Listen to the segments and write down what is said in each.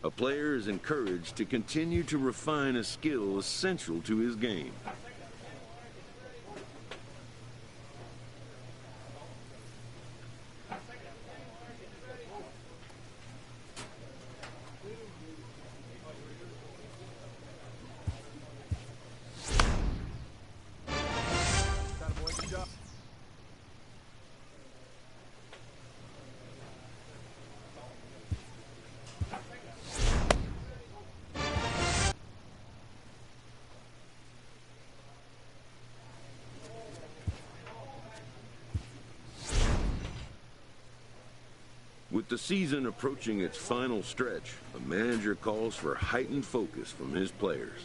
A player is encouraged to continue to refine a skill essential to his game. With the season approaching its final stretch, a manager calls for heightened focus from his players.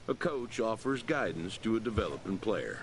A coach offers guidance to a developing player.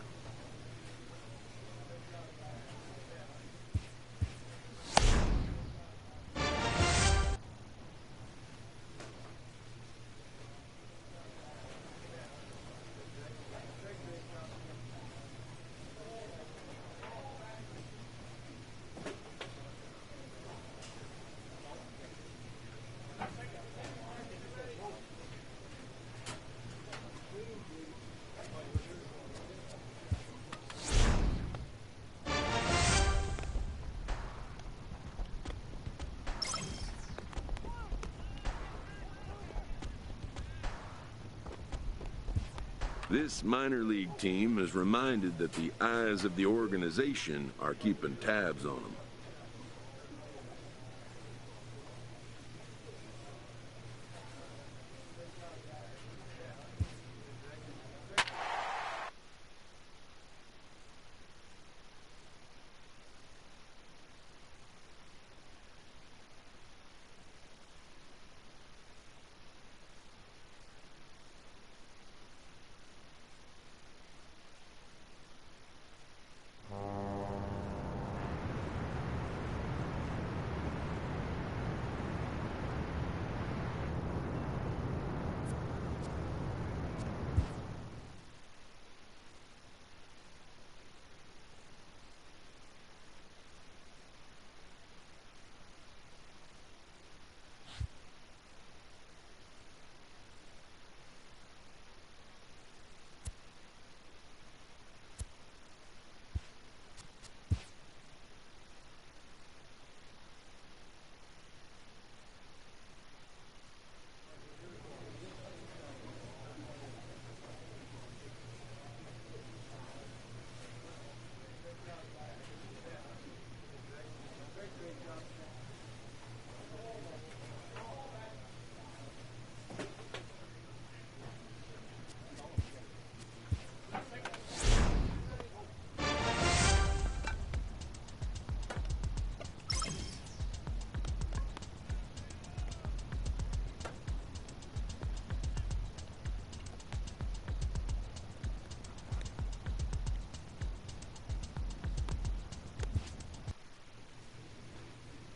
This minor league team is reminded that the eyes of the organization are keeping tabs on them.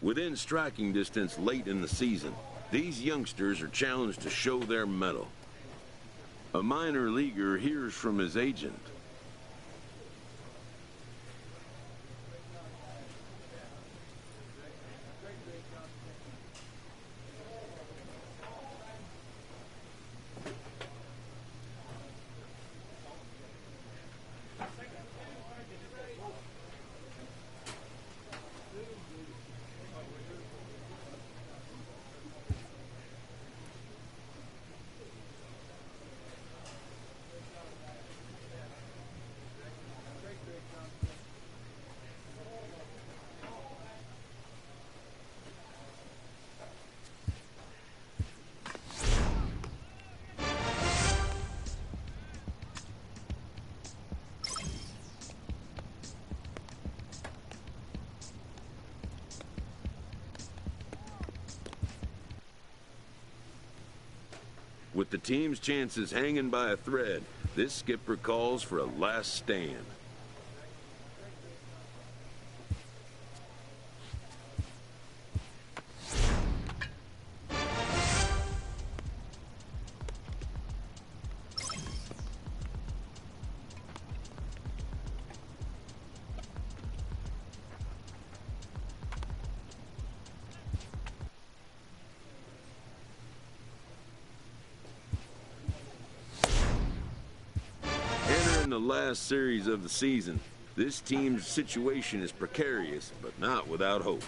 Within striking distance late in the season, these youngsters are challenged to show their mettle. A minor leaguer hears from his agent. With the team's chances hanging by a thread, this skipper calls for a last stand. Entering the last series of the season, this team's situation is precarious, but not without hope.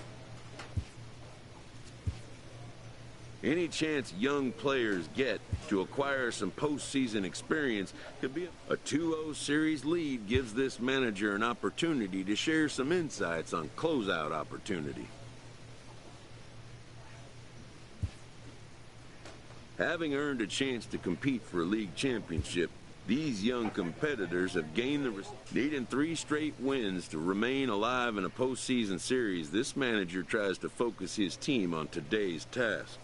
Any chance young players get to acquire some postseason experience could be a 2-0 series lead gives this manager an opportunity to share some insights on closeout opportunity. Having earned a chance to compete for a league championship, these young competitors have gained needing 3 straight wins to remain alive in a postseason series. This manager tries to focus his team on today's task.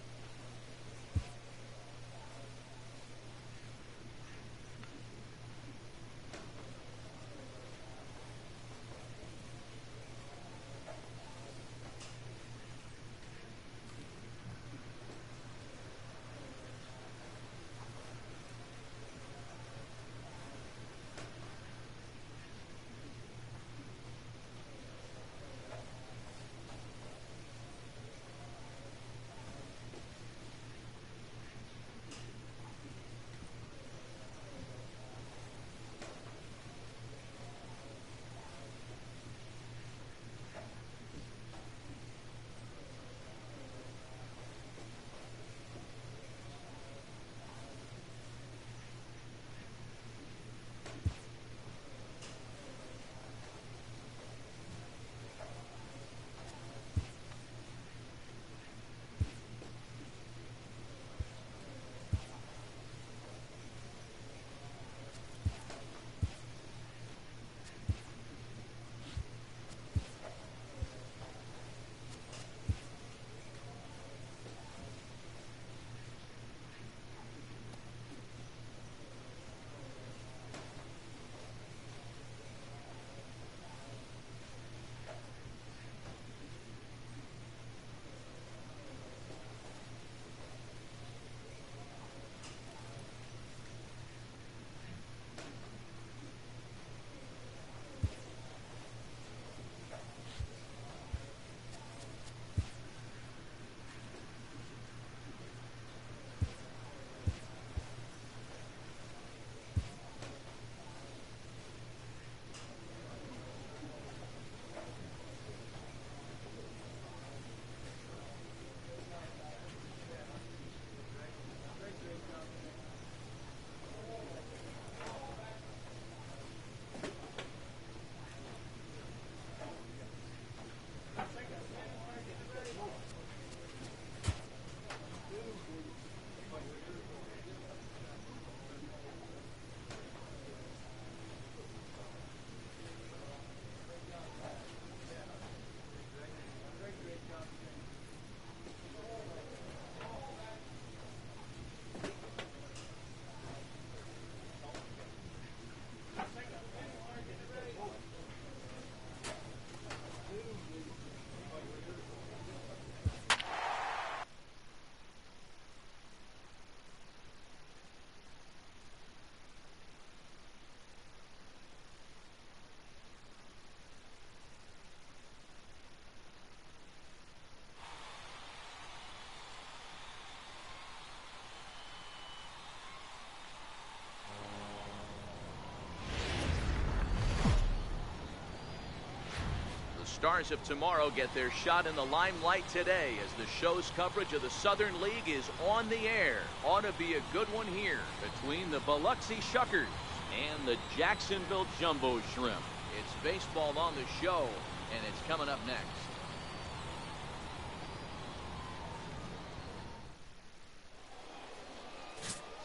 Stars of tomorrow get their shot in the limelight today as the show's coverage of the Southern League is on the air. Ought to be a good one here between the Biloxi Shuckers and the Jacksonville Jumbo Shrimp. It's baseball on the show, and it's coming up next.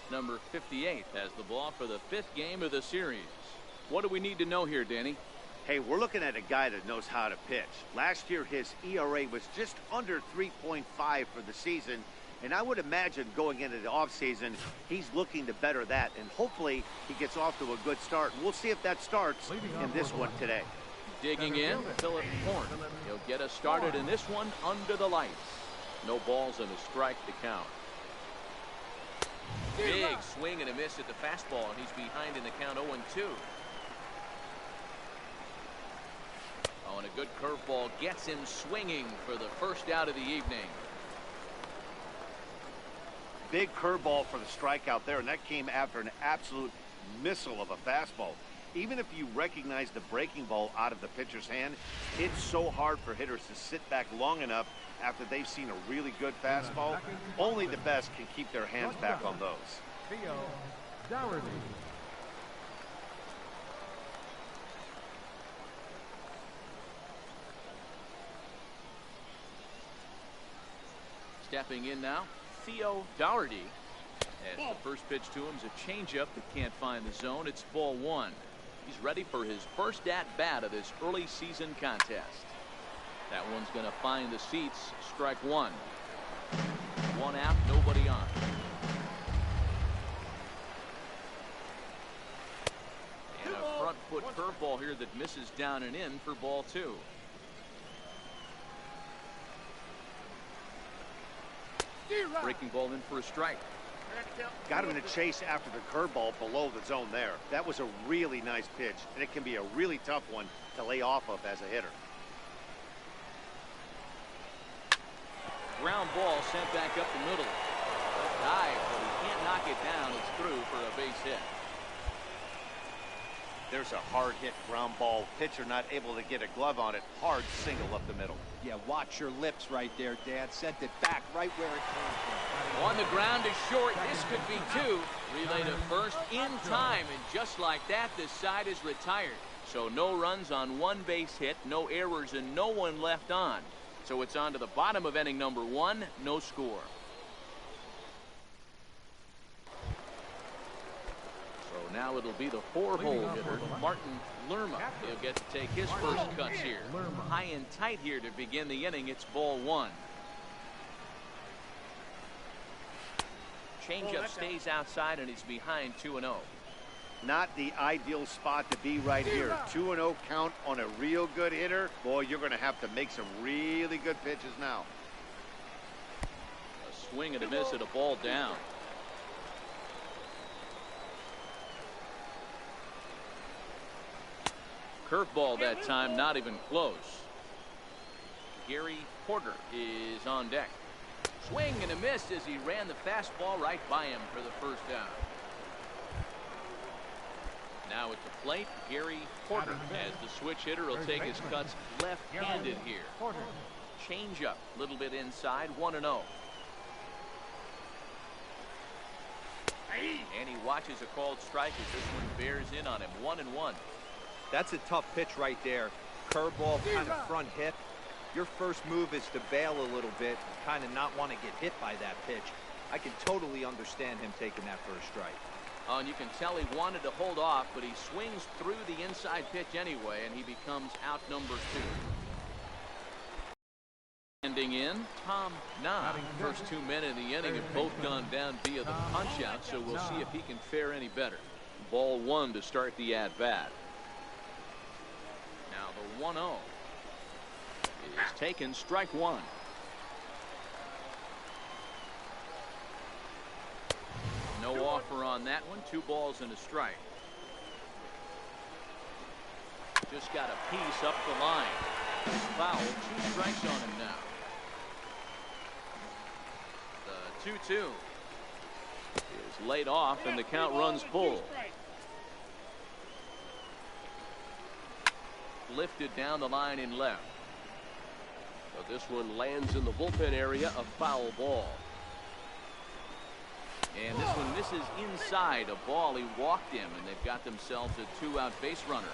Number 58 has the ball for the 5th game of the series. What do we need to know here, Danny? Hey, we're looking at a guy that knows how to pitch. Last year, his ERA was just under 3.5 for the season. And I would imagine going into the offseason, he's looking to better that, and hopefully he gets off to a good start. We'll see if that starts in this one today. Digging in, Philip Horn. He'll get us started in this one under the lights. No balls and a strike to count. Big swing and a miss at the fastball, and he's behind in the count 0-2. Oh, and a good curveball gets him swinging for the first out of the evening. Big curveball for the strikeout there, and that came after an absolute missile of a fastball. Even if you recognize the breaking ball out of the pitcher's hand, it's so hard for hitters to sit back long enough after they've seen a really good fastball. Only the best can keep their hands back on those. Stepping in now, Theo Dougherty. As the first pitch to him is a changeup that can't find the zone. It's ball one. He's ready for his first at-bat of this early season contest. That one's going to find the seats. Strike one. One out, nobody on. And a front foot curveball here that misses down and in for ball two. Breaking ball in for a strike. Got him to chase after the curveball below the zone there. That was a really nice pitch, and it can be a really tough one to lay off of as a hitter. Ground ball sent back up the middle. A dive, but he can't knock it down. It's through for a base hit. There's a hard hit ground ball. Pitcher not able to get a glove on it. Hard single up the middle. Yeah, watch your lips right there, Dad. Sent it back right where it came from. On the ground is short. This could be two. Relay to first in time, and just like that, this side is retired. So no runs on one base hit, no errors, and no one left on. So it's on to the bottom of inning number one. No score. So now it'll be the four-hole hitter, Martin Lerma. He'll get to take his first cuts here. High and tight here to begin the inning. It's ball one. Changeup stays outside, and he's behind 2-0. Not the ideal spot to be right here. 2-0 count on a real good hitter. Boy, you're going to have to make some really good pitches now. A swing and a miss at a ball down. Curveball that time, not even close. Gary Porter is on deck. Swing and a miss as he ran the fastball right by him for the first out. Now at the plate, Gary Porter, as the switch hitter, will take his cuts left-handed here. Change up, a little bit inside, 1-0. And he watches a called strike as this one bears in on him, 1-1. That's a tough pitch right there. Curveball, kind of front hip. Your first move is to bail a little bit, kind of not want to get hit by that pitch. I can totally understand him taking that first strike. And you can tell he wanted to hold off, but he swings through the inside pitch anyway, and he becomes out number two. Ending in, Tom Nah. First 2 men in the inning have both gone down via the punch-out, so we'll see if he can fare any better. Ball one to start the at-bat. Now the 1-0 is taken, strike one. No offer on that one. 2 balls and a strike. Just got a piece up the line. Foul. 2 strikes on him now. The 2-2 is laid off, and the count runs full. Lifted down the line in left. So this one lands in the bullpen area, a foul ball. And this one misses inside a ball he walked him, and they've got themselves a 2-out base runner.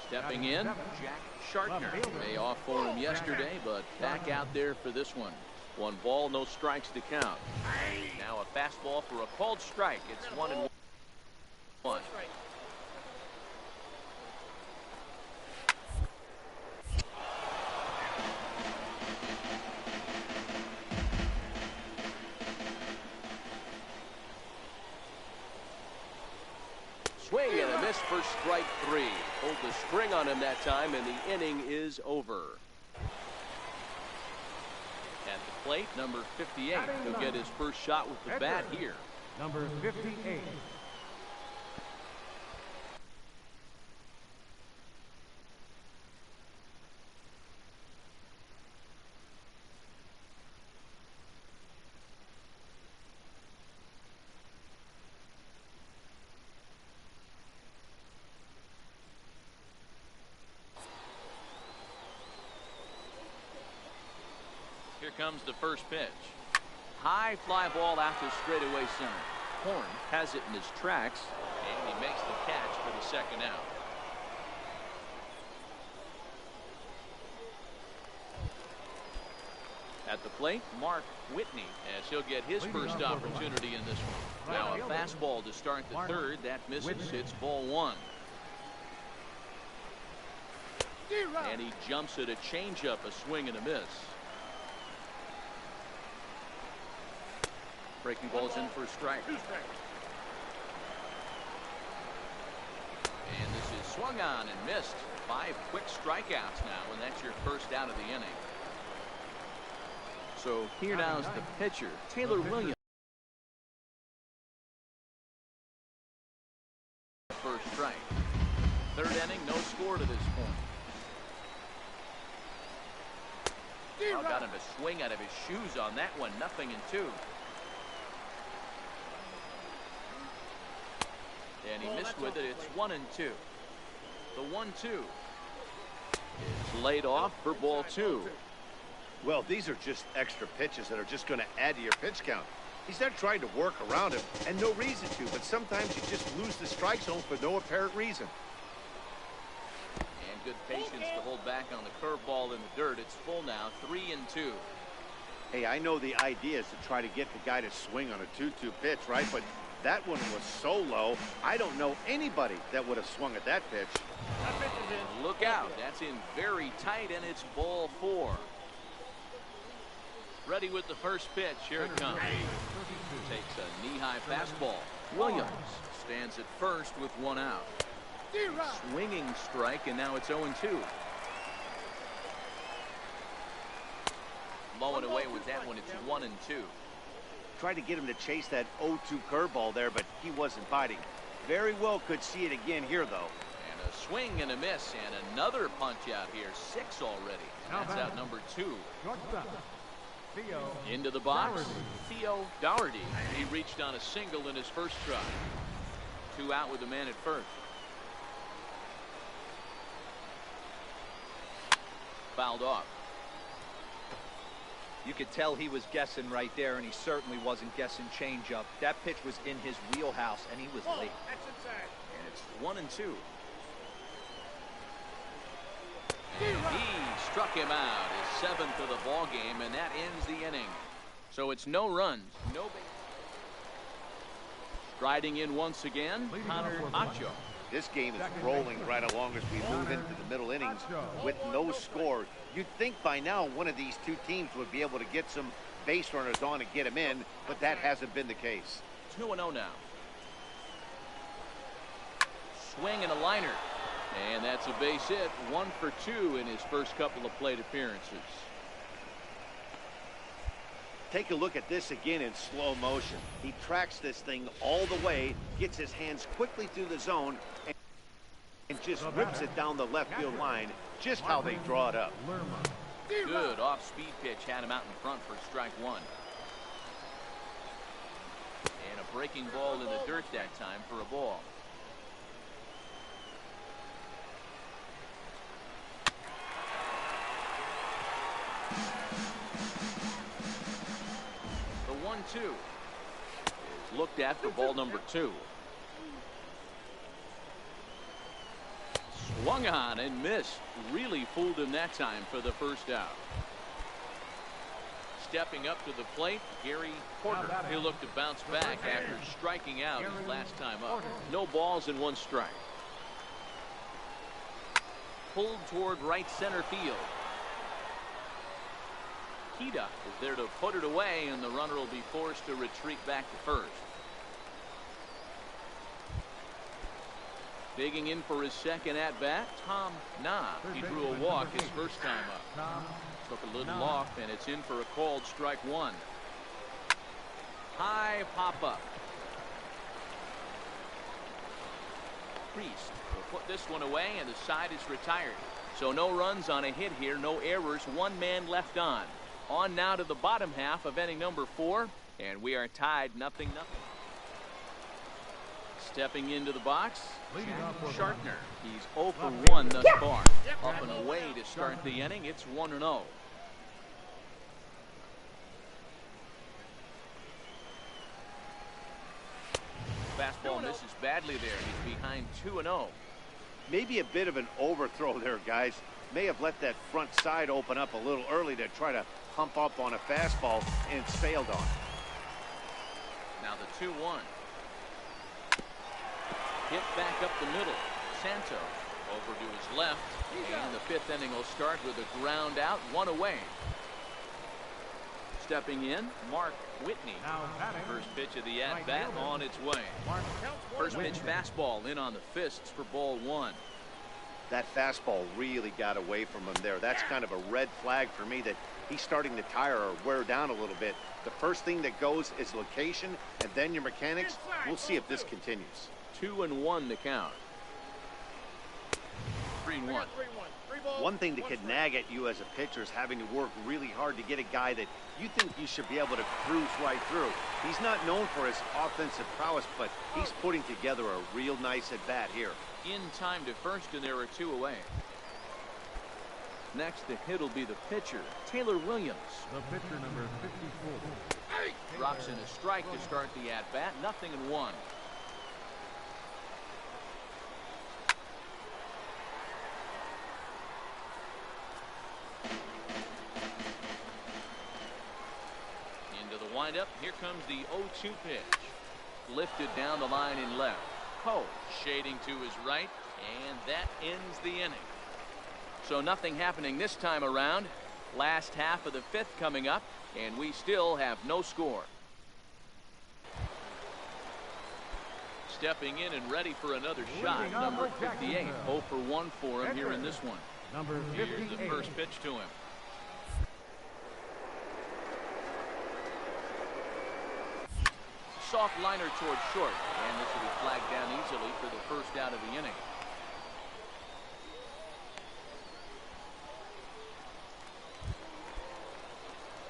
Stepping in, Jack Shartner. Day off for him yesterday, but back out there for this one. 1 ball, no strikes to count. Now a fastball for a called strike. It's 1-1. for strike 3. Pulled the string on him that time, and the inning is over. At the plate, number 58. He'll get his first shot with the bat here. Number 58. Here comes the first pitch. High fly ball out to straightaway center. Horn has it in his tracks, and he makes the catch for the second out. At the plate, Mark Whitney, as he'll get his first opportunity in this one. Now a fastball to start the third. That misses. It's ball 1. And he jumps at a changeup, a swing and a miss. Breaking ball's in for a strike. And this is swung on and missed. 5 quick strikeouts now, and that's your first out of the inning. So here now is the pitcher, Taylor Williams. First strike. Third inning, no score to this point. Oh, got him to swing out of his shoes on that one. 0-2. And he missed with it. It's 1-2. The 1-2 is laid off for ball 2. Well, these are just extra pitches that are just going to add to your pitch count. He's not trying to work around him, and no reason to, but sometimes you just lose the strike zone for no apparent reason. And good patience to hold back on the curveball in the dirt. It's full now, 3-2. Hey, I know the idea is to try to get the guy to swing on a 2-2 pitch, right? But that one was so low, I don't know anybody that would have swung at that pitch. Look out, that's in very tight, and it's ball 4. Ready with the first pitch. Here it comes. Takes a knee-high fastball. Williams stands at first with 1 out. Swinging strike, and now it's 0-2. Low and away with that one. It's 1-2. Tried to get him to chase that 0-2 curveball there, but he wasn't biting. Very well could see it again here, though. And a swing and a miss, and another punch out here. 6 already. And that's out number 2. Into the box, Theo Dougherty. He reached on a single in his first try. 2 out with the man at first. Fouled off. You could tell he was guessing right there, and he certainly wasn't guessing changeup. That pitch was in his wheelhouse, and he was late. And it's 1-2. And he struck him out, his 7th of the ball game, and that ends the inning. So it's no runs, no base. Striding in once again, Connor Acho. This game is rolling right along as we move into the middle innings with no score. You'd think by now one of these two teams would be able to get some base runners on and get them in, but that hasn't been the case. 2-0 now. Swing and a liner. And that's a base hit. 1 for 2 in his first couple of plate appearances. Take a look at this again in slow motion. He tracks this thing all the way, gets his hands quickly through the zone, and just rips it down the left field line, just how they draw it up. Good off-speed pitch had him out in front for strike 1. And a breaking ball in the dirt that time for a ball. The 1-2 is looked at for ball number 2. Swung on and missed. Really fooled him that time for the first out. Stepping up to the plate, Gary Porter. He'll look to bounce back after striking out his last time up. No balls and 1 strike. Pulled toward right center field. Kida is there to put it away, and the runner will be forced to retreat back to first. Digging in for his second at-bat, Tom Nah. He drew a walk his first time up. Took a little off, and it's in for a called strike one. High pop-up. Priest will put this one away, and the side is retired. So no runs on a hit here, no errors, one man left on. On now to the bottom half of inning number 4, and we are tied 0-0. Stepping into the box, Shartner. He's 0 for 1 thus far. Up and away to start the inning. It's 1-0. Fastball misses badly there. He's behind 2-0. Maybe a bit of an overthrow there, guys. May have let that front side open up a little early to try to pump up on a fastball, and it's failed on. Now the 2-1. Hit back up the middle. Santo over to his left. And the 5th inning will start with a ground out, 1 away. Stepping in, Mark Whitney. First pitch of the at-bat on its way. First pitch fastball in on the fists for ball 1. That fastball really got away from him there. That's kind of a red flag for me that he's starting to tire or wear down a little bit. The first thing that goes is location, and then your mechanics. We'll see if this continues. 2-1 the count. 3-1. One thing that could nag at you as a pitcher is having to work really hard to get a guy that you think you should be able to cruise right through. He's not known for his offensive prowess, but he's putting together a real nice at-bat here. In time to first, and there are 2 away. Next, the hit will be the pitcher, Taylor Williams. The pitcher, number 54. Drops in a strike to start the at-bat. 0-1. Windup. Here comes the 0-2 pitch. Lifted down the line in left. Poe shading to his right, and that ends the inning. So nothing happening this time around. Last half of the 5th coming up, and we still have no score. Stepping in and ready for another shot, number 58. 0 for 1 for him here in this one. Number 58. Here's the first pitch to him. Soft liner towards short, and this will be flagged down easily for the first out of the inning.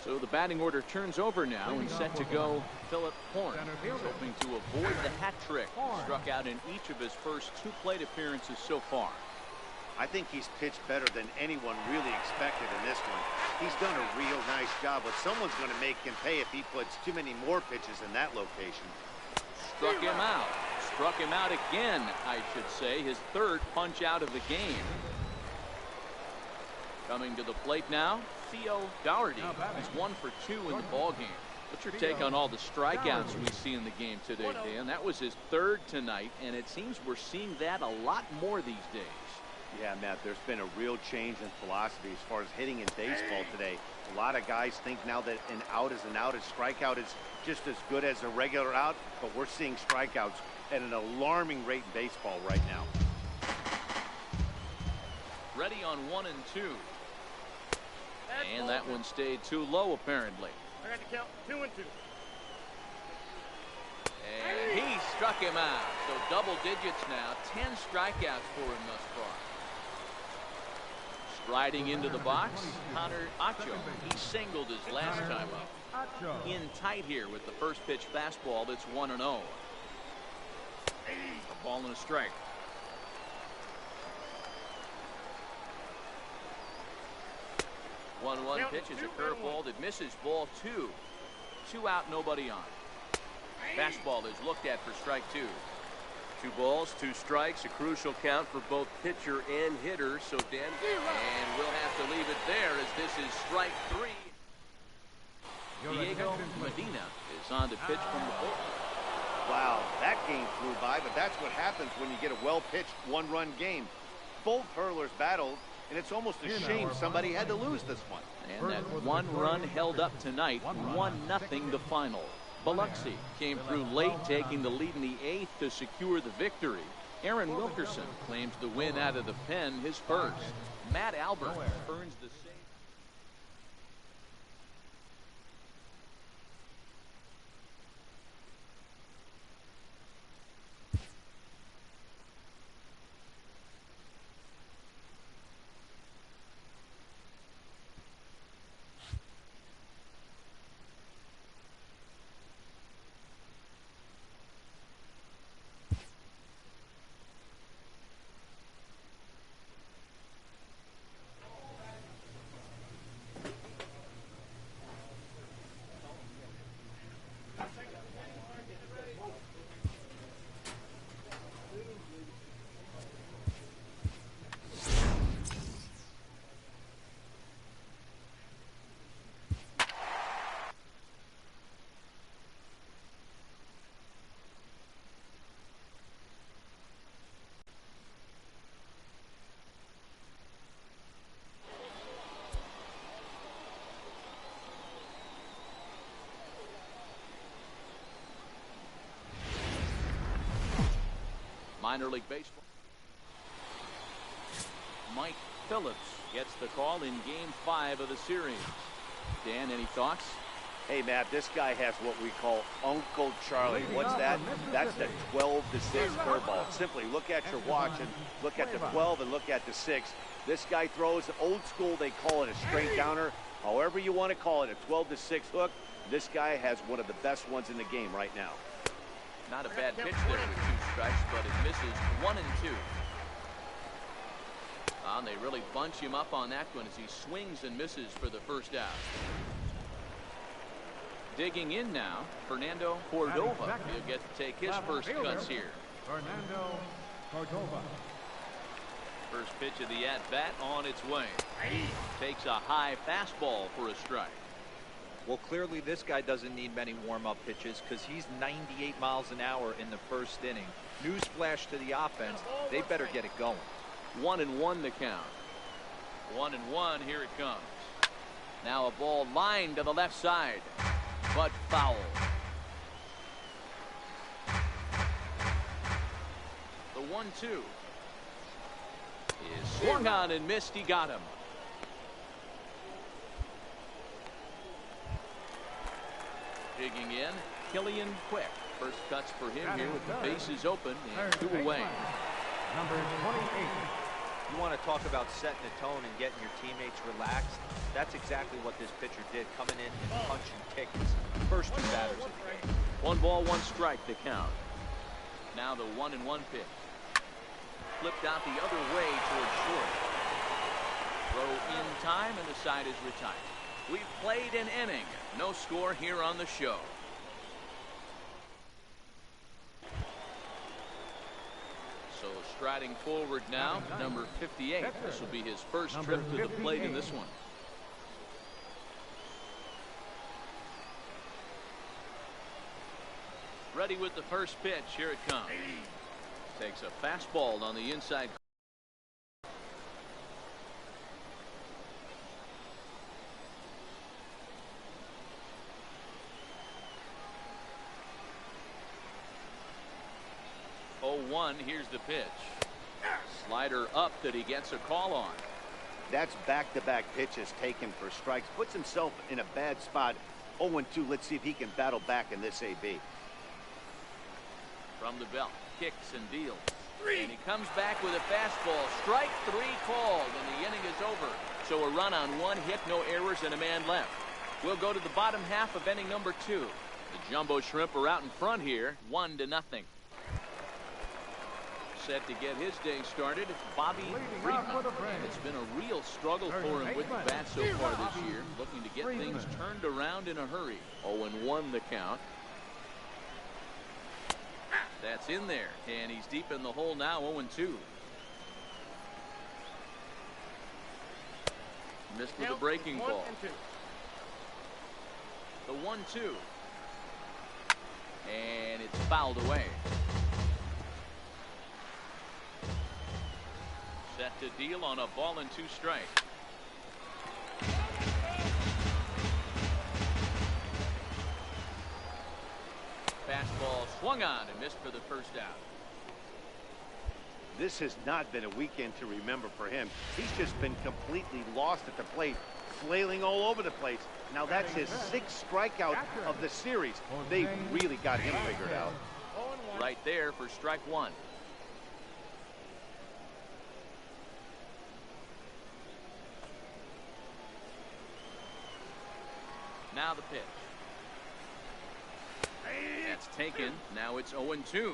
So the batting order turns over now, and set to go Philip Horn. He's hoping to avoid the hat trick. Struck out in each of his first 2 plate appearances so far. I think he's pitched better than anyone really expected in this one. He's done a real nice job, but someone's going to make him pay if he puts too many more pitches in that location. Struck him out. Struck him out again, I should say. His 3rd punch out of the game. Coming to the plate now, Theo Dougherty. He's 1 for 2 in the ballgame. What's your take on all the strikeouts we see in the game today, Dan? That was his 3rd tonight, and it seems we're seeing that a lot more these days. Yeah, Matt, there's been a real change in philosophy as far as hitting in baseball today. A lot of guys think now that an out is an out, a strikeout is just as good as a regular out, but we're seeing strikeouts at an alarming rate in baseball right now. Ready on 1 and 2. And that one stayed too low, apparently. I got to count 2 and 2. And he struck him out. So double digits now. 10 strikeouts for him thus far. Striding into the box, Connor Acho. He singled his last time up. In tight here with the first pitch fastball that's 1-0. A ball and a strike. One pitch is a curveball that misses ball 2. 2 out, nobody on. Fastball is looked at for strike 2. 2 balls, 2 strikes, a crucial count for both pitcher and hitter. So Dan, and we'll have to leave it there as this is strike 3. Diego Medina is on to pitch from the bullpen. Wow, that game flew by, but that's what happens when you get a well-pitched 1-run game. Both hurlers battled, and it's almost a shame somebody had to lose this one. And that 1 run held up tonight, 1-0 the final. Biloxi came through late, taking the lead in the 8th to secure the victory. Aaron Wilkerson claims the win out of the pen, his first. Matt Albert earns the save. Minor League Baseball. Mike Phillips gets the call in Game 5 of the series. Dan, any thoughts? Hey, Matt, this guy has what we call Uncle Charlie. What's that? That's the 12-6 curveball. Simply look at your watch and look at the 12 and look at the 6. This guy throws old school. They call it a straight downer. However you want to call it, a 12-6 hook. This guy has one of the best ones in the game right now. Not a bad pitch there with 2 strikes, but it misses 1 and 2. And they really bunch him up on that one as he swings and misses for the first out. Digging in now, Fernando Cordova. He'll get to take his first cuts here. Fernando Cordova. First pitch of the at-bat on its way. Takes a high fastball for a strike. Well, clearly this guy doesn't need many warm-up pitches because he's 98 miles an hour in the first inning. Newsflash to the offense, they better get it going. 1-1 the count. 1-1, here it comes. Now a ball lined to the left side, but foul. The 1-2 is swung on and missed. He got him. Digging in, Killian Quick. First cuts for him here with the bases open and 2 away. Number 28. You want to talk about setting the tone and getting your teammates relaxed? That's exactly what this pitcher did, coming in and punching tickets. First 2 batters of the game. 1 ball, 1 strike to count. Now the 1-1 pitch. Flipped out the other way towards short. Throw in time and the side is retired. We've played an inning. No score here on the show. So striding forward now, number 58. This will be his first trip to the plate in this one. Ready with the first pitch. Here it comes. Takes a fastball on the inside. Here's the pitch. Slider up that he gets a call on. That's back-to-back pitches taken for strikes. Puts himself in a bad spot. 0-2. Let's see if he can battle back in this AB. From the belt, kicks and deals. And he comes back with a fastball. Strike 3 called, and the inning is over. So a run on 1 hit, no errors, and a man left. We'll go to the bottom half of inning number 2. The Jumbo Shrimp are out in front here, 1-0. Set to get his day started, Bobby Friedman. It's been a real struggle for him with the bat so far this year, looking to get things turned around in a hurry. 0-1 the count. That's in there, and he's deep in the hole now. 0-2. Missed with a breaking ball. The 1-2, and it's fouled away. Set to deal on a ball and 2 strikes. Fastball swung on and missed for the first out. This has not been a weekend to remember for him. He's just been completely lost at the plate, flailing all over the place. Now that's his 6th strikeout of the series. They've really got him figured out. Right there for strike one. Now the pitch. That's taken. Now it's 0-2.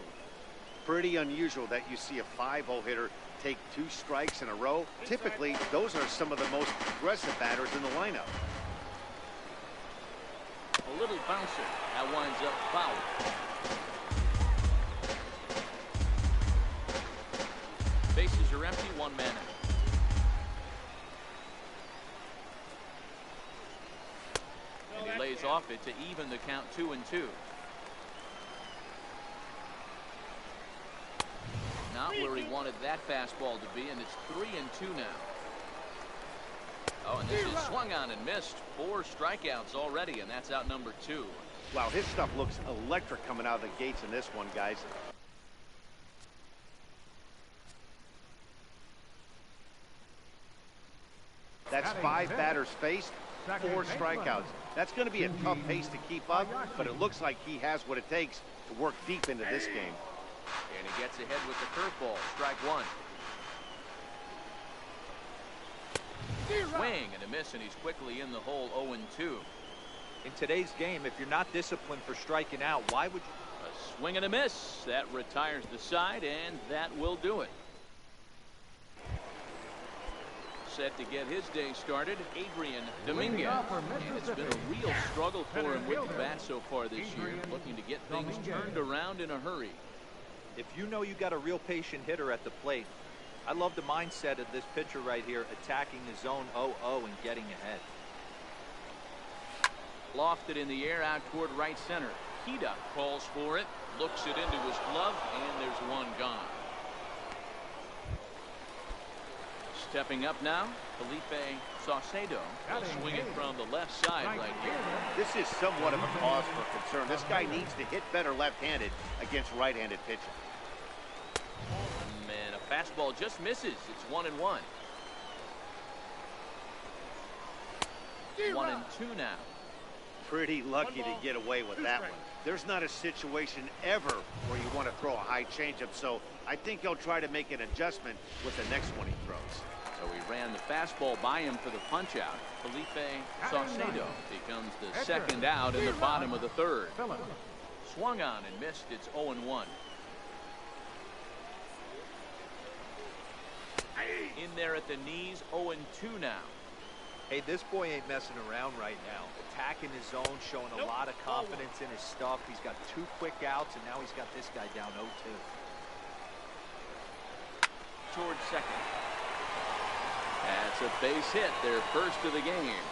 Pretty unusual that you see a 5-0 hitter take 2 strikes in a row. Typically, those are some of the most aggressive batters in the lineup. A little bouncer. That winds up foul. Bases are empty, 1 man out. And he lays off it to even the count 2-2. Not where he wanted that fastball to be, and it's 3-2 now. Oh, and this is swung on and missed. 4 strikeouts already, and that's out number 2. Wow, his stuff looks electric coming out of the gates in this one, guys. That's 5 batters faced, 4 strikeouts. That's going to be a tough pace to keep up, but it looks like he has what it takes to work deep into this game. And he gets ahead with the curveball. Strike 1. Swing and a miss, and he's quickly in the hole. 0-2. In today's game, if you're not disciplined for striking out, why would you? A swing and a miss. That retires the side, and that will do it. Set to get his day started, Adrian Dominguez. And it's been a real struggle for him with the bat so far this year, looking to get things turned around in a hurry. If you know you got a real patient hitter at the plate, I love the mindset of this pitcher right here, attacking the zone 0-0 and getting ahead. Lofted in the air out toward right center. Kida calls for it, looks it into his glove, and there's one gone. Stepping up now, Felipe Saucedo will swing it from the left side right here. This is somewhat of a cause for concern. This guy needs to hit better left-handed against right-handed pitching. And a fastball just misses. It's 1-1. 1-2 now. Pretty lucky to get away with that one. There's not a situation ever where you want to throw a high changeup, so I think he'll try to make an adjustment with the next one he throws. So he ran the fastball by him for the punch-out. Felipe Saucedo becomes the second out in the bottom of the 3rd. Swung on and missed. It's 0-1. In there at the knees, 0-2 now. Hey, this boy ain't messing around right now. Attacking his zone, showing a lot of confidence in his stuff. He's got 2 quick outs, and now he's got this guy down 0-2. Towards second. That's a base hit, their first of the game.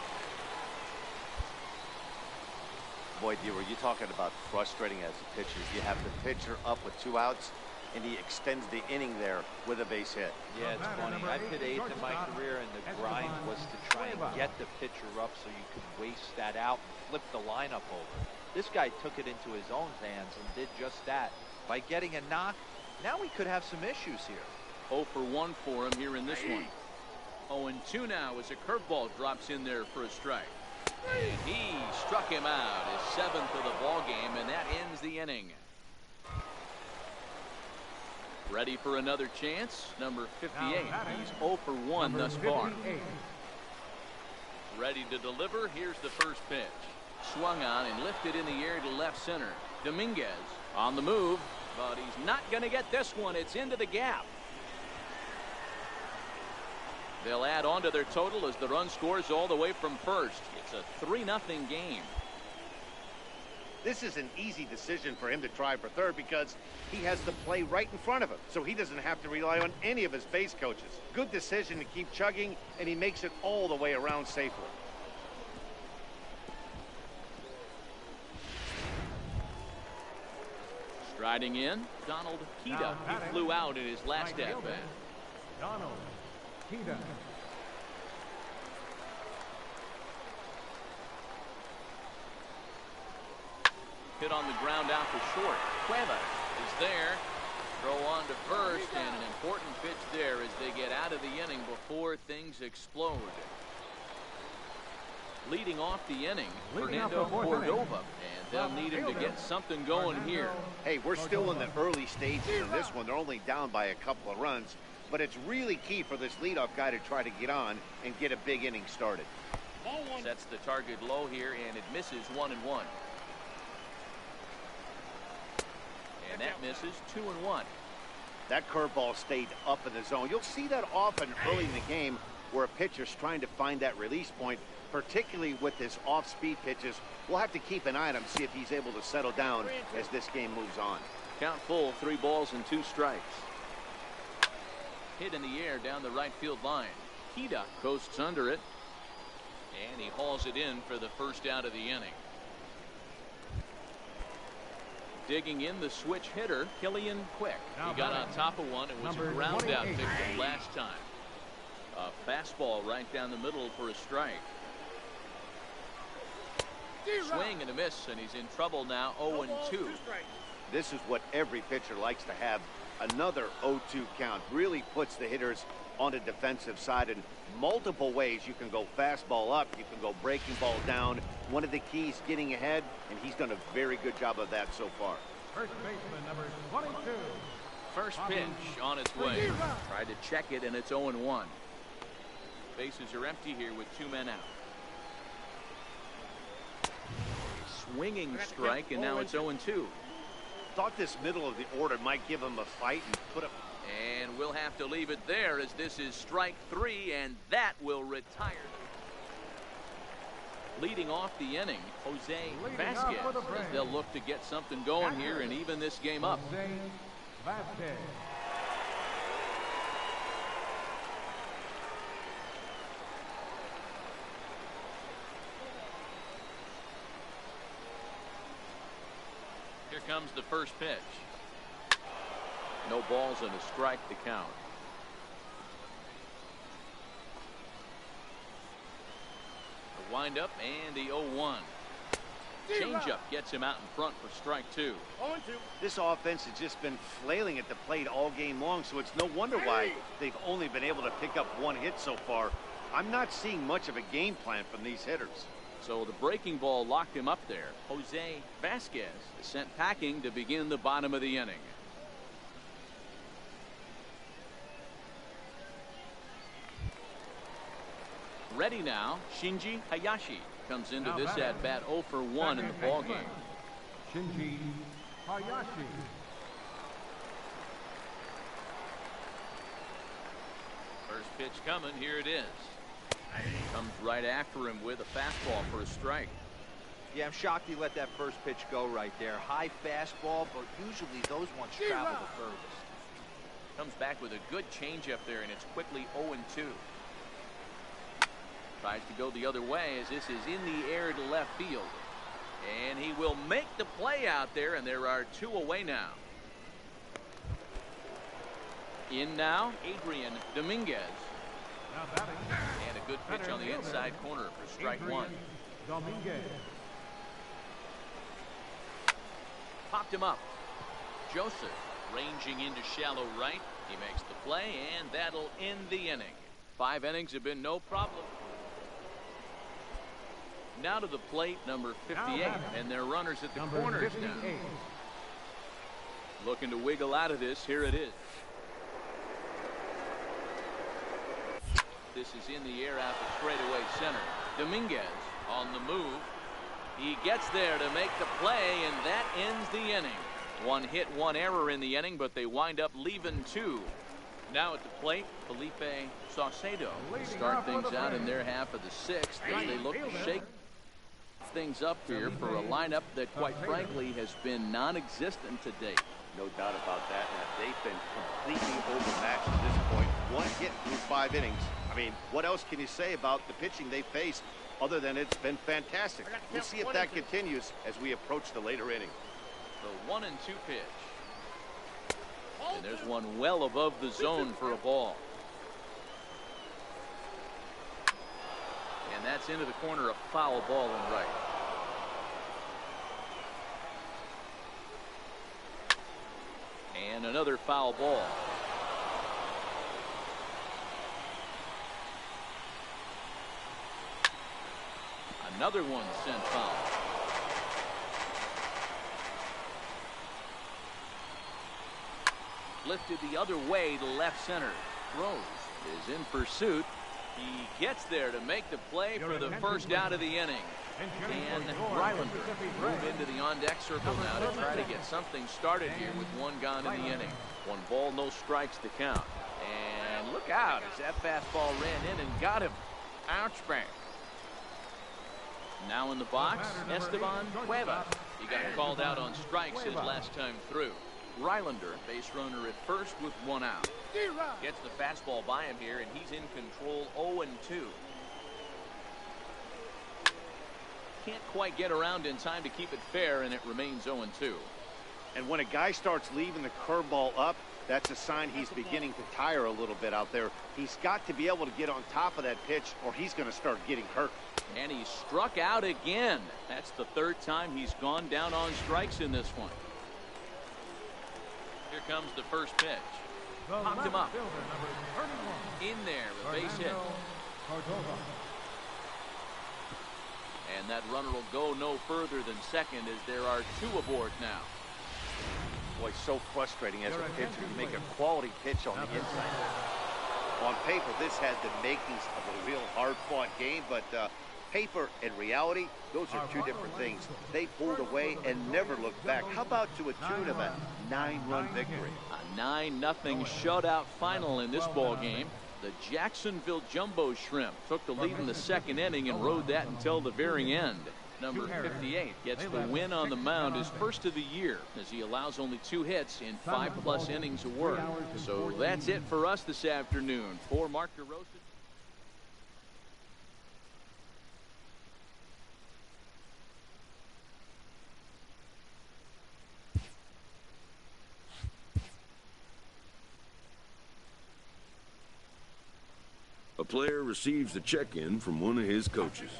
Boy, D, were you talking about frustrating as a pitcher? You have the pitcher up with 2 outs, and he extends the inning there with a base hit. Yeah, it's funny. I've hit 8th in my career, and the grind was to try and get the pitcher up so you could waste that out and flip the lineup over. This guy took it into his own hands and did just that. By getting a knock, now we could have some issues here. 0 for 1 for him here in this one. 0-2 now as a curveball drops in there for a strike. And he struck him out, his 7th of the ball game, and that ends the inning. Ready for another chance, number 58. He's 0 for 1 thus far. Ready to deliver. Here's the first pitch. Swung on and lifted in the air to left center. Dominguez on the move, but he's not going to get this one. It's into the gap. They'll add on to their total as the run scores all the way from first. It's a 3-0 game. This is an easy decision for him to try for third because he has the play right in front of him, so he doesn't have to rely on any of his base coaches. Good decision to keep chugging, and he makes it all the way around safely. Striding in, Donald Kida. He flew out in his last at-bat. Donald Kida. Hit on the ground out to short. Cueva is there. Throw on to first, and an important pitch there as they get out of the inning before things explode. Leading off the inning, Fernando Cordova, and they'll need him to get something going here. Hey, we're still in the early stages of this one. They're only down by a couple of runs, but it's really key for this leadoff guy to try to get on and get a big inning started. Sets the target low here, and it misses 1-1. And that misses 2-1. That curveball stayed up in the zone. You'll see that often early in the game where a pitcher's trying to find that release point, particularly with his off-speed pitches. We'll have to keep an eye on him, see if he's able to settle down as this game moves on. Count full, 3 balls and 2 strikes. Hit in the air down the right field line. Hida coasts under it, and he hauls it in for the first out of the inning. Digging in the switch hitter, Killian Quick. He got on top of one. It was a ground out victim last time. A fastball right down the middle for a strike. Swing and a miss, and he's in trouble now. 0-2. This is what every pitcher likes to have. Another 0-2 count really puts the hitters on the defensive side in multiple ways. You can go fastball up, you can go breaking ball down. One of the keys, getting ahead, and he's done a very good job of that so far. First baseman number 22. First pitch on its way. Tried to check it, and it's 0-1. Bases are empty here with 2 men out. Swinging strike, and now it's 0-2. Thought this middle of the order might give him a fight and put up. And we'll have to leave it there as this is strike 3, and that will retire. Leading off the inning, Jose Vasquez, as they'll look to get something going here and even this game up. Jose Vasquez. Here comes the first pitch. No balls and a strike to count. The windup and the 0-1. Changeup gets him out in front for strike 2. This offense has just been flailing at the plate all game long, so it's no wonder why they've only been able to pick up 1 hit so far. I'm not seeing much of a game plan from these hitters. So the breaking ball locked him up there. Jose Vasquez is sent packing to begin the bottom of the inning. Ready now, Shinji Hayashi comes into this at bat 0 for 1 in the ball game. Shinji Hayashi. First pitch coming, here it is. Comes right after him with a fastball for a strike. Yeah, I'm shocked he let that first pitch go right there. High fastball, but usually those ones travel the furthest. Comes back with a good changeup there, and it's quickly 0-2. Tries to go the other way as this is in the air to left field. And he will make the play out there, and there are 2 away now. In now, Adrian Dominguez. Now batting. And a good pitch on the inside corner for strike 1. Dominguez. Popped him up. Joseph ranging into shallow right. He makes the play, and that'll end the inning. 5 innings have been no problem. Now to the plate, number 58, and their runners at the corners now. Looking to wiggle out of this. Here it is. This is in the air out the straightaway center. Dominguez on the move. He gets there to make the play, and that ends the inning. 1 hit, 1 error in the inning, but they wind up leaving 2. Now at the plate, Felipe Saucedo start things out in their half of the 6th as they look to shake things up here for a lineup that, quite frankly, has been non-existent to date. No doubt about that. They've been completely overmatched at this point. 1 hit through 5 innings. I mean, what else can you say about the pitching they faced other than it's been fantastic? We'll see if that continues as we approach the later inning. The 1-2 pitch. And there's one well above the zone for a ball. And that's into the corner, a foul ball and right. And And another foul ball. Another one sent foul. Lifted the other way to left center. Rose is in pursuit. He gets there to make the play for the first out of the inning. And Rylander move into the on-deck circle now to try to get something started here with one gone in the inning. 1 ball, no strikes to count. And look out as that fastball ran in and got him. Ouch bang. Now in the box, Esteban Cuevas. He got called out on strikes his last time through. Rylander, base runner at first with 1 out. Gets the fastball by him here, and he's in control 0-2. Can't quite get around in time to keep it fair, and it remains 0-2. And when a guy starts leaving the curveball up, that's a sign he's beginning to tire a little bit out there. He's got to be able to get on top of that pitch, or he's going to start getting hurt. And he struck out again. That's the 3rd time he's gone down on strikes in this one. Here comes the first pitch. Popped him up. In there, a base hit. And that runner will go no further than second as there are 2 aboard now. Boy, so frustrating as a pitcher to make a quality pitch on the inside. On paper, this had the makings of a real hard-fought game, but paper and reality, those are 2 different things. They pulled away and never looked back. How about to a tune of a 9-run victory? A 9-0 shutout final in this ball game. The Jacksonville Jumbo Shrimp took the lead in the 2nd inning and rode that until the very end. Number 58 gets the win on the mound, his first of the year, as he allows only 2 hits in 5+ innings of work. So that's it for us this afternoon. For Mark DeRosa. A player receives a check-in from one of his coaches.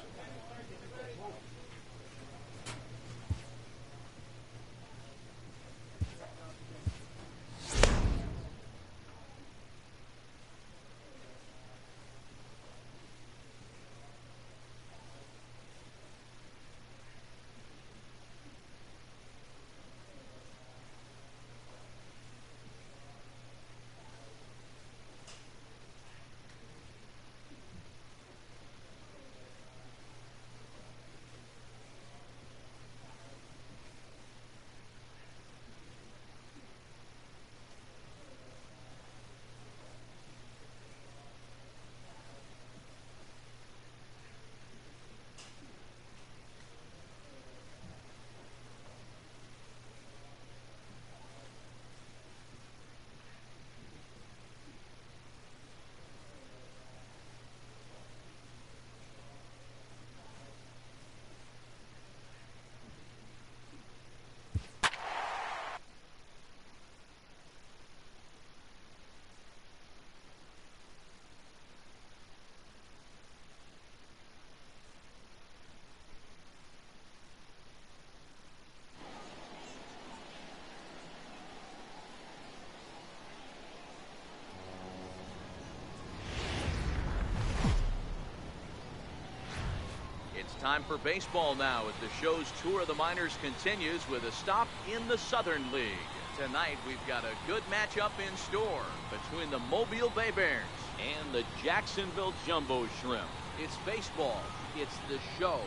Time for baseball now as the show's tour of the minors continues with a stop in the Southern League. Tonight we've got a good matchup in store between the Mobile Bay Bears and the Jacksonville Jumbo Shrimp. It's baseball, it's the show,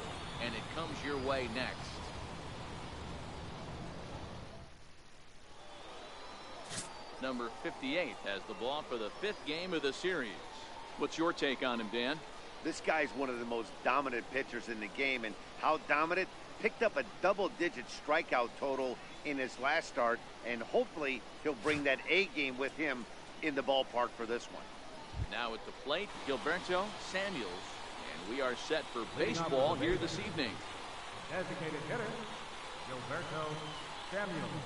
and it comes your way next. Number 58 has the ball for the 5th game of the series. What's your take on him, Dan? This guy's one of the most dominant pitchers in the game, and how dominant? Picked up a double-digit strikeout total in his last start, and hopefully he'll bring that A game with him in the ballpark for this one. Now at the plate, Gilberto Samuels, and we are set for baseball here this evening. Designated hitter, Gilberto Samuels.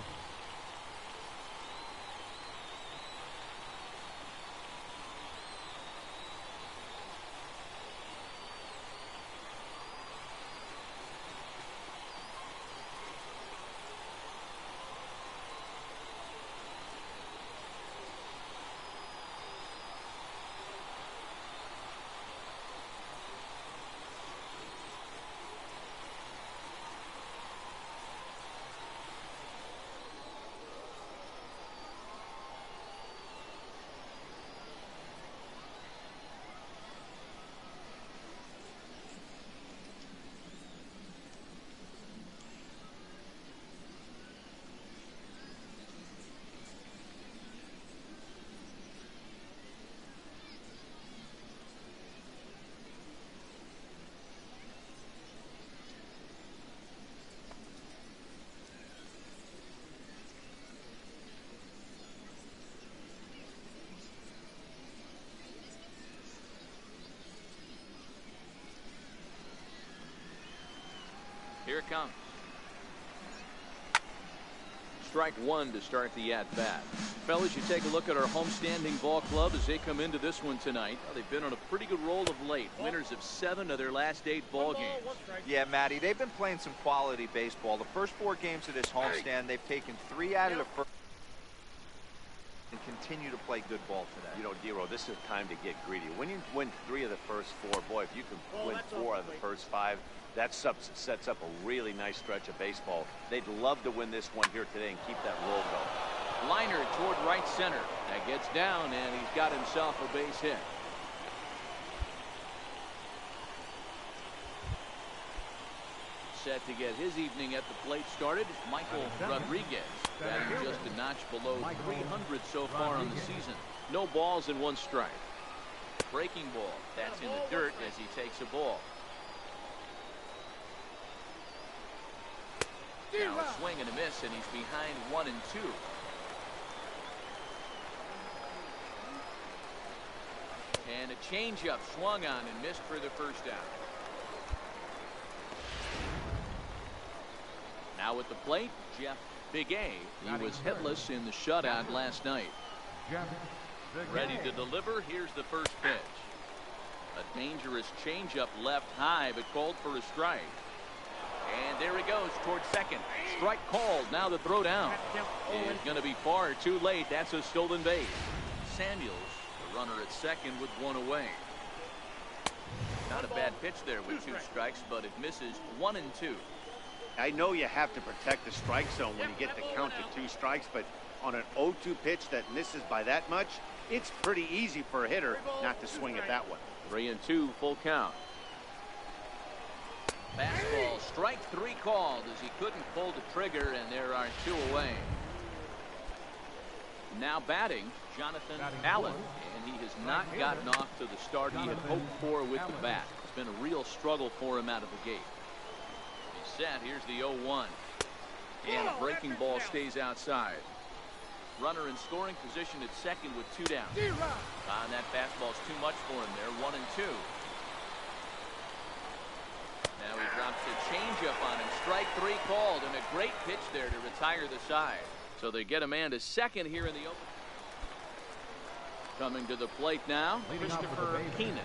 Here it comes. Strike one to start the at-bat. Fellas, you take a look at our homestanding ball club as they come into this one tonight. Well, they've been on a pretty good roll of late. Winners of 7 of their last 8 ball games. Yeah, Matty, they've been playing some quality baseball. The first 4 games of this homestand, they've taken 3 out of the first and continue to play good ball today. You know, Dero, this is time to get greedy. When you win 3 of the first 4, boy, if you can win 4 out of the first 5, that sets up a really nice stretch of baseball. They'd love to win this one here today and keep that roll going. Liner toward right center. That gets down, and he's got himself a base hit. Set to get his evening at the plate started, Michael Rodriguez. Batting just a notch below 300 so far on the season. No balls and 1 strike. Breaking ball. That's in the dirt as he takes a ball. Now a swing and a miss, and he's behind 1 and 2. And a changeup swung on and missed for the first out. Now at the plate, Jeff Big A. He was hitless in the shutout last night. Ready to deliver. Here's the first pitch. A dangerous changeup left high, but called for a strike. And there he goes towards second. Strike called. Now the throw down is going to be far too late. That's a stolen base. Samuels, the runner at second with 1 away. Not a bad pitch there with 2 strikes, but it misses 1 and 2. I know you have to protect the strike zone when you get the count to 2 strikes, but on an 0-2 pitch that misses by that much, it's pretty easy for a hitter not to swing at that one. 3 and 2, full count. Fastball, strike 3 called as he couldn't pull the trigger, and there are 2 away. Now batting, Jonathan Allen, and he has not gotten off to the start he had hoped for with the bat. It's been a real struggle for him out of the gate. He's set. Here's the 0-1, and a breaking ball stays outside. Runner in scoring position at second with 2 down. And that fastball's too much for him there. 1 and 2. Now he drops a changeup on him. Strike 3 called, and a great pitch there to retire the side. So they get a man to second here in the open. Coming to the plate now, Christopher Keenan.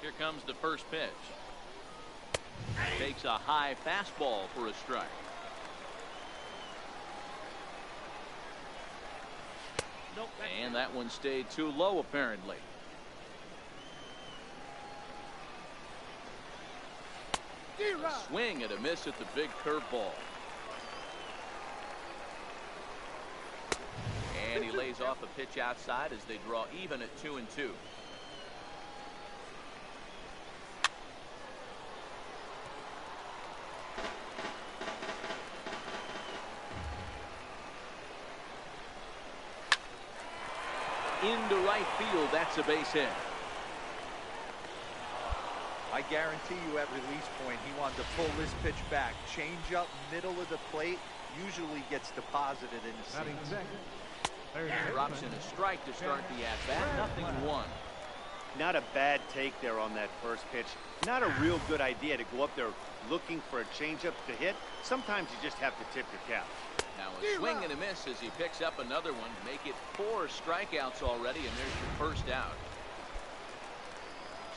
Here comes the first pitch. Takes a high fastball for a strike. And that one stayed too low, apparently. A swing and a miss at the big curveball. And he lays off a pitch outside as they draw even at 2 and 2. Into right field. That's a base hit. I guarantee you at release point he wanted to pull this pitch back. Change up middle of the plate, usually gets deposited in the seats. Drops in a strike to start the at-bat. 0-1. Not a bad take there on that first pitch. Not a real good idea to go up there looking for a changeup to hit. Sometimes you just have to tip your cap. Now a swing and a miss as he picks up another one. Make it 4 strikeouts already, and there's your first out.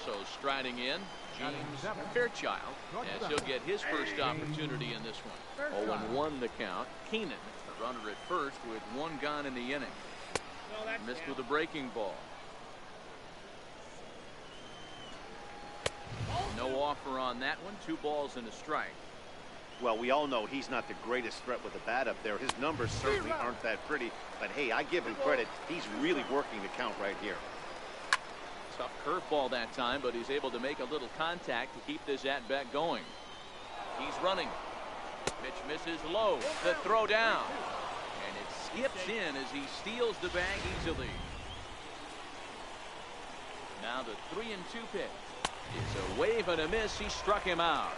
So striding in, James Fairchild, as he'll get his first opportunity in this one. 0-1 the count. Keenan, the runner at first with 1 gone in the inning. Missed with a breaking ball. No offer on that one. 2 balls and a strike. Well, we all know he's not the greatest threat with the bat up there. His numbers certainly aren't that pretty, but hey, I give him credit. He's really working the count right here. Tough curveball that time, but he's able to make a little contact to keep this at-bat going. He's running. Pitch misses low. The throw down. And it skips in as he steals the bag easily. Now the 3-2 pitch. It's a wave and a miss. He struck him out.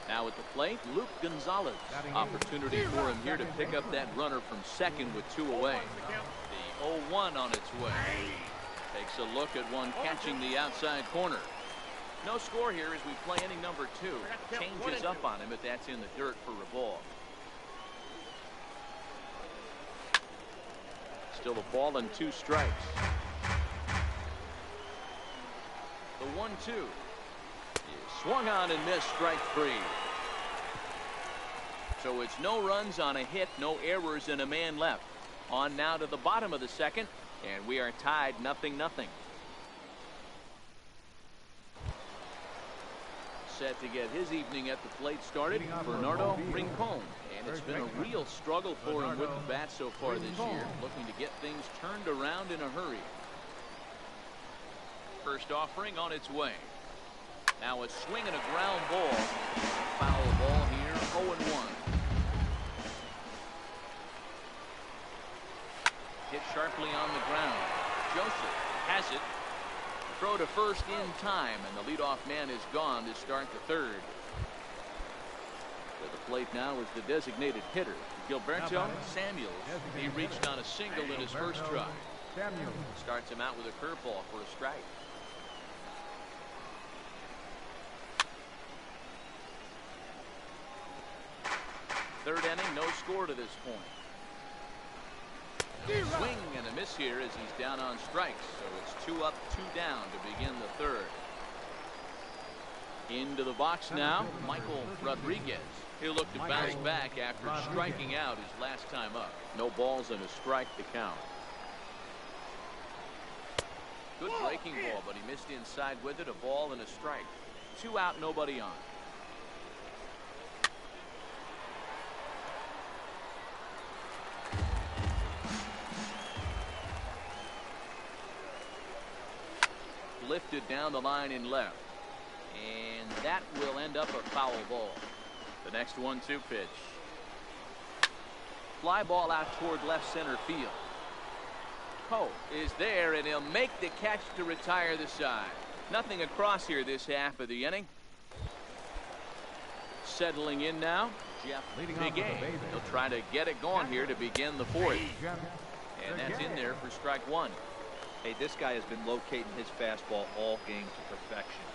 Now at the plate, Luke Gonzalez. Opportunity for him here to pick up that runner from second with 2 away. The 0-1 on its way. Takes a look at one catching the outside corner. No score here as we play inning number 2. Changes up on him, but that's in the dirt for a ball. Still a ball and 2 strikes. The 1-2 is swung on and missed, strike 3. So it's no runs on a hit, no errors, and a man left. On now to the bottom of the second, and we are tied 0-0. Set to get his evening at the plate started, Bernardo Rincon. And it's been a real struggle for him with the bat so far this year, looking to get things turned around in a hurry. First offering on its way. Now a swing and a ground ball. Foul ball here, 0-1. Hit sharply on the ground. Joseph has it. Throw to first in time, and the leadoff man is gone to start the third. To the plate now is the designated hitter, Gilberto Samuels. He reached on a single in his first try. Starts him out with a curveball for a strike. Third inning, no score to this point. Swing and a miss here as he's down on strikes. So it's 2 up, 2 down to begin the third. Into the box now, Michael Rodriguez. He'll look to bounce back after striking out his last time up. No balls and a strike to count. Good breaking ball, but he missed inside with it. A ball and a strike. 2 out, nobody on. Lifted down the line in left, and that will end up a foul ball. The next 1-2 pitch. Fly ball out toward left center field. Poe is there, and he'll make the catch to retire the side. Nothing across here this half of the inning. Settling in now, Jeff Bigay. He'll try to get it going here to begin the fourth, and that's in there for strike 1. Hey, this guy has been locating his fastball all game to perfection.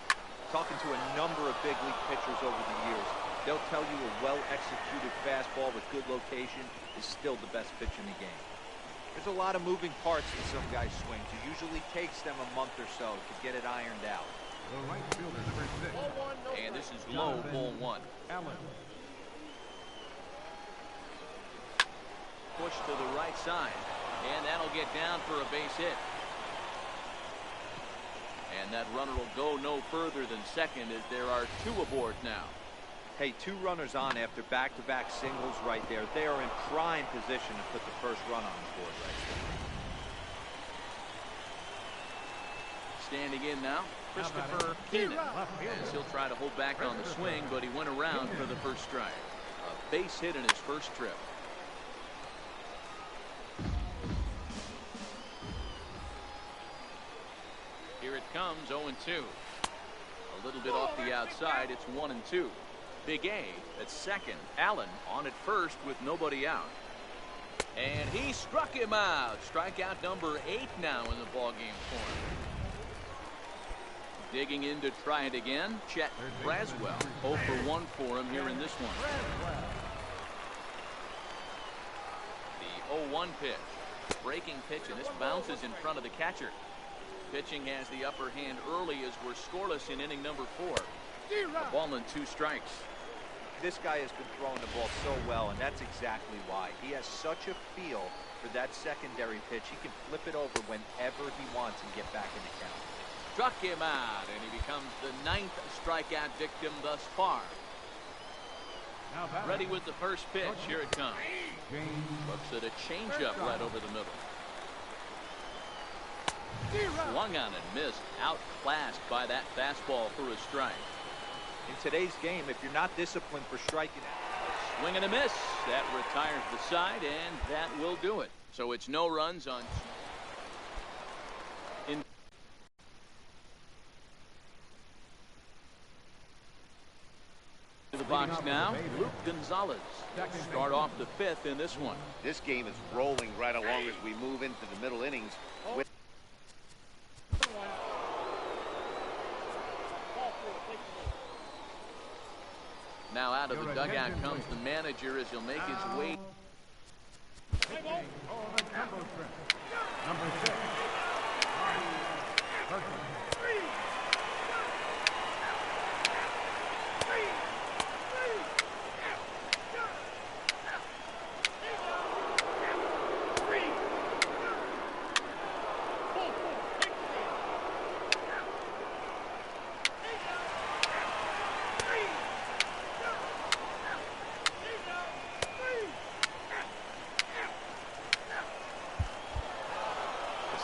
Talking to a number of big league pitchers over the years, they'll tell you a well-executed fastball with good location is still the best pitch in the game. There's a lot of moving parts in some guys' swings. It usually takes them a month or so to get it ironed out. And this is low, ball 1. Push to the right side, and that'll get down for a base hit. And that runner will go no further than second as there are 2 aboard now. Hey, 2 runners on after back-to-back singles right there. They are in prime position to put the first run on the board right there. Standing in now, Christopher Keenan, as he'll try to hold back on the swing, but he went around for the first strike. A base hit in his first trip. Here it comes, 0-2. A little bit off the outside, it's 1-2. Big A at second. Allen on at first with nobody out. And he struck him out. Strikeout number 8 now in the ballgame corner. Digging in to try it again, Chet Braswell. 0 for 1 for him here in this one. The 0-1 pitch. Breaking pitch, and this bounces in front of the catcher. Pitching has the upper hand early as we're scoreless in inning number 4. A ball and 2 strikes. This guy has been throwing the ball so well, and that's exactly why. He has such a feel for that secondary pitch. He can flip it over whenever he wants and get back in the count. Struck him out, and he becomes the 9th strikeout victim thus far. Ready with the first pitch. Here it comes. Looks at a changeup right over the middle. Swung on and missed. Outclassed by that fastball for a strike. In today's game, if you're not disciplined for striking out. Swing and a miss. That retires the side, and that will do it. So it's no runs on. box now, Luke Gonzalez. He'll start off the fifth in this one. This game is rolling right along as we move into the middle innings. Now out of the dugout comes the manager as he'll make his way. Number 6.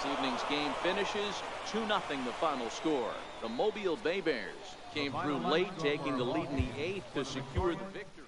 This evening's game finishes 2-0 the final score. The Mobile Bay Bears came through late, taking the lead in the 8th to secure the victory.